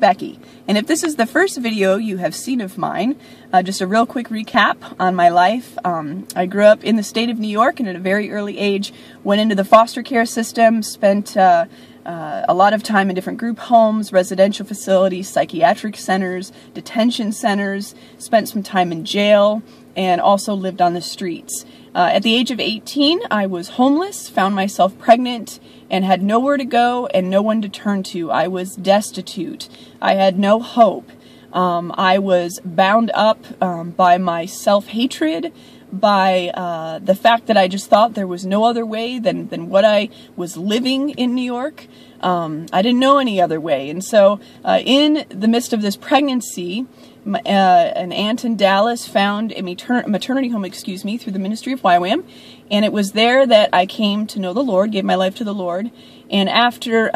Becky, and if this is the first video you have seen of mine, just a real quick recap on my life. I grew up in the state of New York and at a very early age went into the foster care system, spent a lot of time in different group homes, residential facilities, psychiatric centers, detention centers, spent some time in jail, and also lived on the streets. At the age of 18, I was homeless, found myself pregnant, and had nowhere to go and no one to turn to. I was destitute. I had no hope. I was bound up by my self-hatred, by the fact that I just thought there was no other way than what I was living in New York. I didn't know any other way. And so in the midst of this pregnancy, an aunt in Dallas found a maternity home, through the ministry of YWAM, and it was there that I came to know the Lord, gave my life to the Lord, and after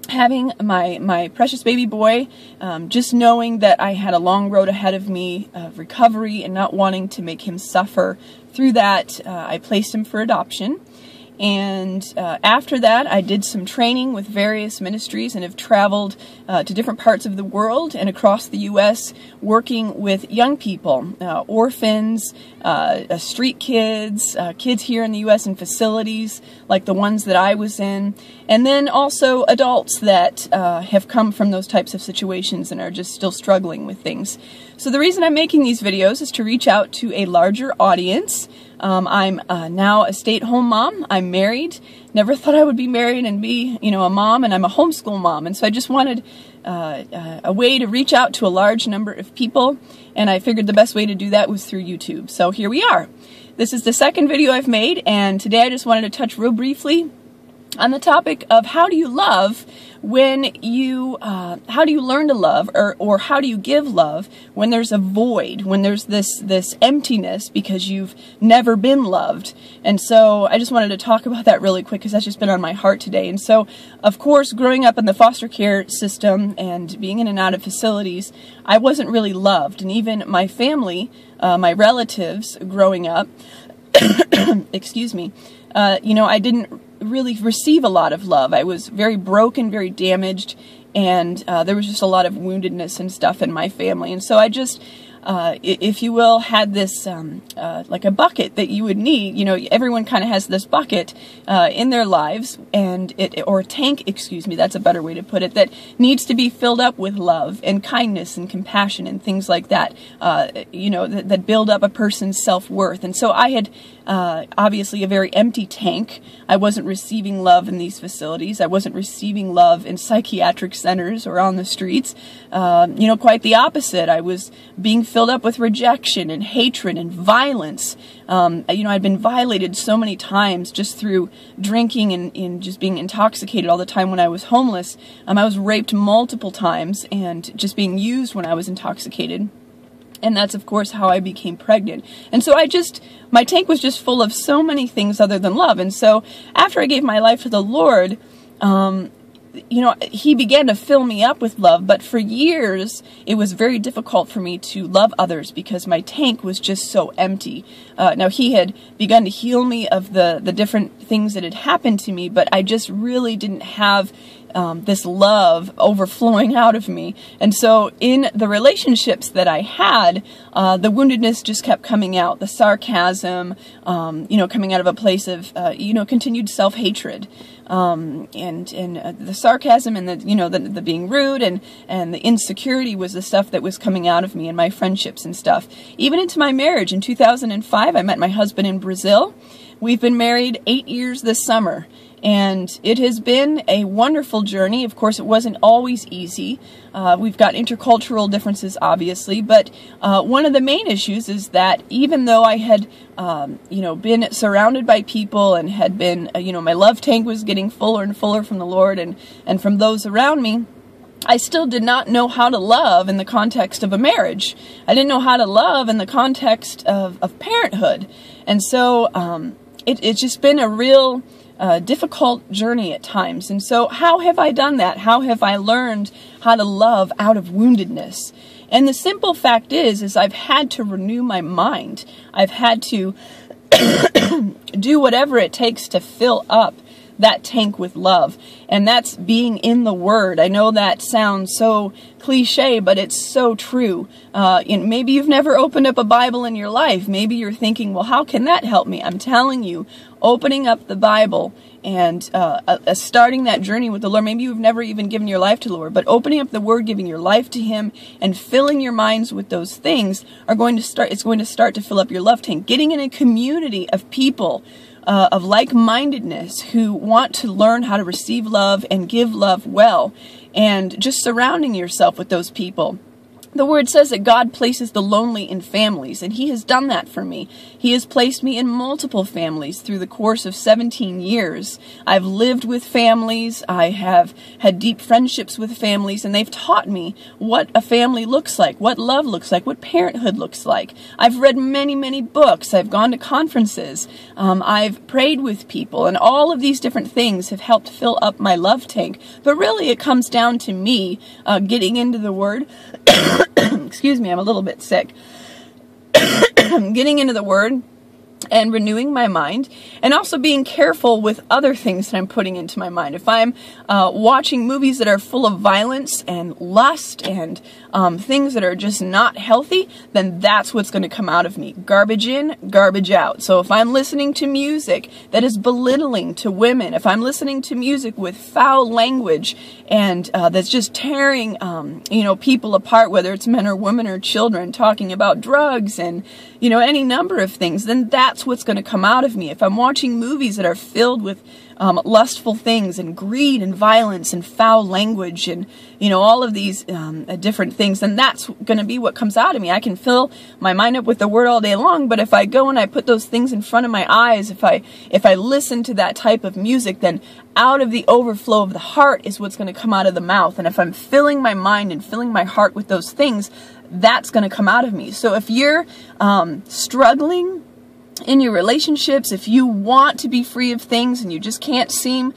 having my precious baby boy, just knowing that I had a long road ahead of me of recovery and not wanting to make him suffer through that, I placed him for adoption. And after that, I did some training with various ministries and have traveled to different parts of the world and across the U.S. working with young people, orphans, street kids, kids here in the U.S. in facilities like the ones that I was in, and then also adults that have come from those types of situations and are just still struggling with things. So the reason I'm making these videos is to reach out to a larger audience. I'm now a stay-at-home mom. I'm married. Never thought I would be married and be, a mom, and I'm a homeschool mom. And so I just wanted a way to reach out to a large number of people, and I figured the best way to do that was through YouTube. So here we are. This is the second video I've made, and today I just wanted to touch real briefly on the topic of how do you love when you, how do you learn to love, or how do you give love when there's a void, when there's this emptiness because you've never been loved. And so I just wanted to talk about that really quick because that's just been on my heart today. And so, of course, growing up in the foster care system and being in and out of facilities, I wasn't really loved. And even my family, my relatives growing up, excuse me, I didn't really receive a lot of love. I was very broken, very damaged, and there was just a lot of woundedness and stuff in my family. And so I just, if you will, had this like a bucket that you would need. Everyone kind of has this bucket in their lives, and or a tank, that's a better way to put it, that needs to be filled up with love and kindness and compassion and things like that. That build up a person's self-worth. And so I had obviously a very empty tank. I wasn't receiving love in these facilities. I wasn't receiving love in psychiatric centers or on the streets. Quite the opposite. I was being filled up with rejection and hatred and violence. I'd been violated so many times just through drinking and just being intoxicated all the time when I was homeless. I was raped multiple times and just being used when I was intoxicated. And that's, of course, how I became pregnant. And so my tank was just full of so many things other than love. And so after I gave my life to the Lord, He began to fill me up with love. But for years, it was very difficult for me to love others because my tank was just so empty. Now, He had begun to heal me of the different things that had happened to me, but I just really didn't have this love overflowing out of me. And so in the relationships that I had, the woundedness just kept coming out, the sarcasm, coming out of a place of, continued self-hatred. And the sarcasm and the being rude and the insecurity was the stuff that was coming out of me in my friendships and stuff. Even into my marriage. In 2005, I met my husband in Brazil. We've been married 8 years this summer. And it has been a wonderful journey. Of course, it wasn't always easy. We've got intercultural differences, obviously, but one of the main issues is that even though I had, been surrounded by people and had been, my love tank was getting fuller and fuller from the Lord and from those around me, I still did not know how to love in the context of a marriage. I didn't know how to love in the context of parenthood. And so it's just been a real difficult journey at times. And so how have I done that? How have I learned how to love out of woundedness? And the simple fact is I've had to renew my mind. I've had to do whatever it takes to fill up that tank with love. And that's being in the Word. I know that sounds so cliche, but it's so true. Maybe you've never opened up a Bible in your life. Maybe you're thinking, well, how can that help me? I'm telling you, opening up the Bible and starting that journey with the Lord. Maybe you've never even given your life to the Lord, but opening up the Word, giving your life to Him, and filling your minds with those things it's going to start to fill up your love tank. Getting in a community of people of like-mindedness who want to learn how to receive love and give love well, and just surrounding yourself with those people. The Word says that God places the lonely in families, and He has done that for me. He has placed me in multiple families through the course of 17 years. I've lived with families, I have had deep friendships with families, and they've taught me what a family looks like, what love looks like, what parenthood looks like. I've read many, many books, I've gone to conferences, I've prayed with people, and all of these different things have helped fill up my love tank. But really it comes down to me getting into the Word. Excuse me, I'm a little bit sick. Getting into the Word and renewing my mind, and also being careful with other things that I'm putting into my mind. If I'm watching movies that are full of violence and lust and things that are just not healthy, then that's what's going to come out of me. Garbage in, garbage out. So if I'm listening to music that is belittling to women, if I'm listening to music with foul language and that's just tearing people apart, whether it's men or women or children, talking about drugs and any number of things, then that's what's going to come out of me. If I'm watching movies that are filled with lustful things and greed and violence and foul language and all of these different things, then that's going to be what comes out of me. I can fill my mind up with the Word all day long, but if I go and I put those things in front of my eyes, if I listen to that type of music, then out of the overflow of the heart is what's going to come out of the mouth. And if I'm filling my mind and filling my heart with those things, that's going to come out of me. So if you're struggling in your relationships, if you want to be free of things and you just can't seem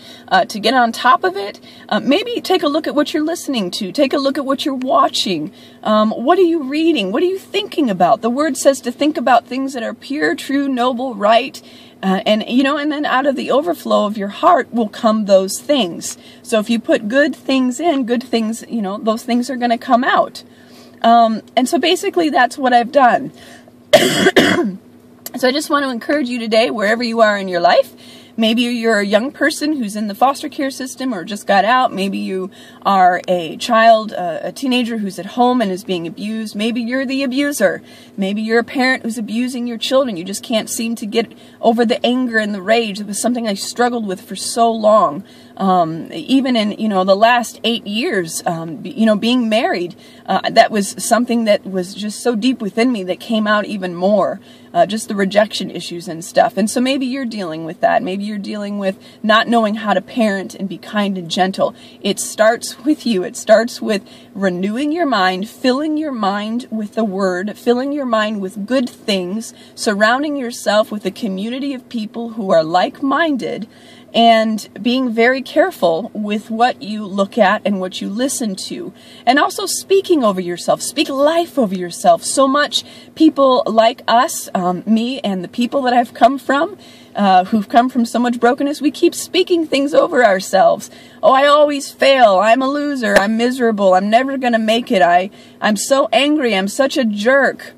to get on top of it, maybe take a look at what you're listening to. Take a look at what you're watching. What are you reading? What are you thinking about? The Word says to think about things that are pure, true, noble, right, and then out of the overflow of your heart will come those things. So if you put good things in, good things, those things are going to come out. And so basically that's what I've done. So I just want to encourage you today, wherever you are in your life. Maybe you're a young person who's in the foster care system or just got out. Maybe you are a child, a teenager who's at home and is being abused. Maybe you're the abuser. Maybe you're a parent who's abusing your children. You just can't seem to get over the anger and the rage. It was something I struggled with for so long. Even in, the last 8 years, being married, that was something that was just so deep within me that came out even more. Just the rejection issues and stuff. And so maybe you're dealing with that. Maybe you're dealing with not knowing how to parent and be kind and gentle. It starts with you. It starts with renewing your mind, filling your mind with the Word, filling your mind with good things, surrounding yourself with a community of people who are like-minded, and being very careful with what you look at and what you listen to. And also speaking over yourself. Speak life over yourself. So much people like us, me and the people that I've come from, who've come from so much brokenness, we keep speaking things over ourselves. Oh, I always fail. I'm a loser. I'm miserable. I'm never going to make it. I'm so angry. I'm such a jerk.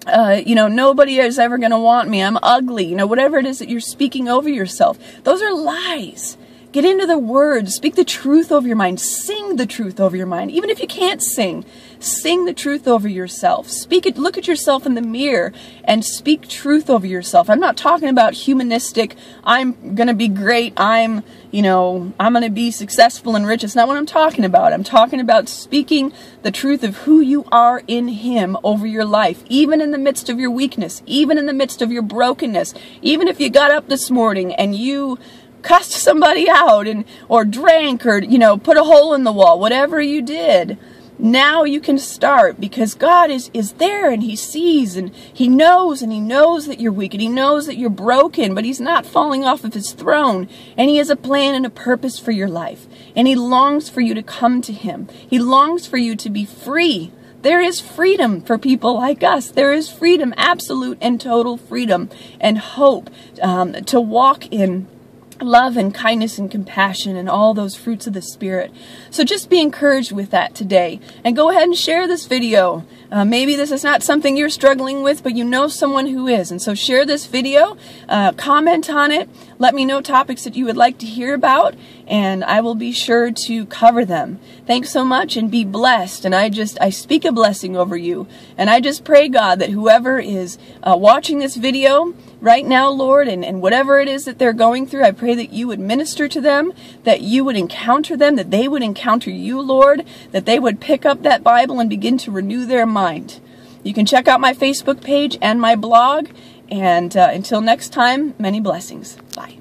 Nobody is ever going to want me. I'm ugly. Whatever it is that you're speaking over yourself. Those are lies. Get into the Word. Speak the truth over your mind. Sing the truth over your mind. Even if you can't sing the truth over yourself. Speak it. Look at yourself in the mirror and speak truth over yourself. I'm not talking about humanistic, I'm going to be great, I'm going to be successful and rich. It's not what I'm talking about. I'm talking about speaking the truth of who you are in Him over your life, even in the midst of your weakness, even in the midst of your brokenness. Even if you got up this morning and you cussed somebody out or drank or, put a hole in the wall, whatever you did, now you can start, because God is there and He sees and He knows that you're weak and He knows that you're broken, but He's not falling off of His throne, and He has a plan and a purpose for your life, and He longs for you to come to Him. He longs for you to be free. There is freedom for people like us. There is freedom, absolute and total freedom and hope to walk in love and kindness and compassion and all those fruits of the Spirit. So just be encouraged with that today. And go ahead and share this video. Maybe this is not something you're struggling with, but you know someone who is. And so share this video, comment on it, let me know topics that you would like to hear about, and I will be sure to cover them. Thanks so much, and be blessed. And I speak a blessing over you. And I just pray, God, that whoever is watching this video right now, Lord, and whatever it is that they're going through, I pray that you would minister to them, that you would encounter them, that they would encounter you, Lord, that they would pick up that Bible and begin to renew their mind. You can check out my Facebook page and my blog, and until next time, many blessings. Bye.